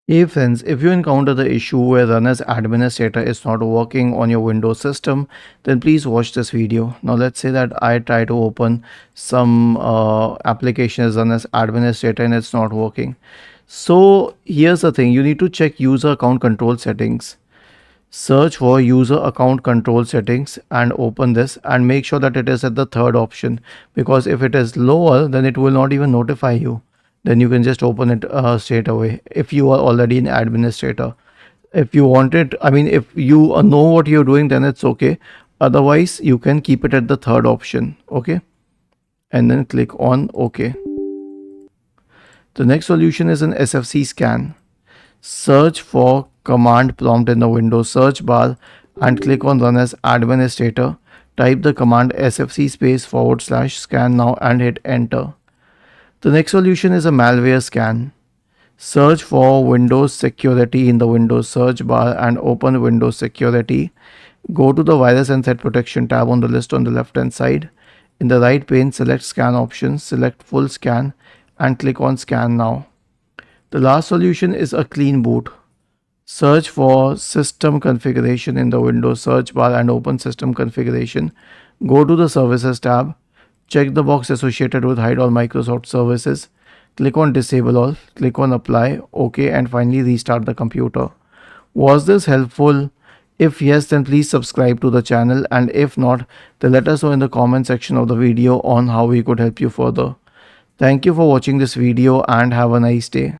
Hey friends, if you encounter the issue where Run as Administrator is not working on your Windows system, then please watch this video. Now let's say that I try to open some application as Run as Administrator and it's not working. So here's the thing, you need to check user account control settings. Search for user account control settings and open this and make sure that it is at the third option, because if it is lower then it will not even notify you. Then you can just open it straight away if you are already an administrator. If you want it, I mean, if you know what you're doing, then it's okay. Otherwise you can keep it at the third option. Okay, and then click on OK. The next solution is an SFC scan. Search for command prompt in the Windows search bar and click on Run as Administrator. Type the command sfc /scan now and hit enter. The next solution is a malware scan. Search for Windows Security in the Windows search bar and open Windows Security. Go to the Virus and Threat Protection tab on the list on the left hand side. In the right pane, select Scan options, select Full Scan and click on Scan now. The last solution is a clean boot. Search for System Configuration in the Windows search bar and open System Configuration. Go to the Services tab. Check the box associated with Hide All Microsoft Services. Click on Disable All. Click on Apply, OK, and finally restart the computer. Was this helpful? If yes, then please subscribe to the channel, and if not, then let us know in the comment section of the video on how we could help you further. Thank you for watching this video and have a nice day.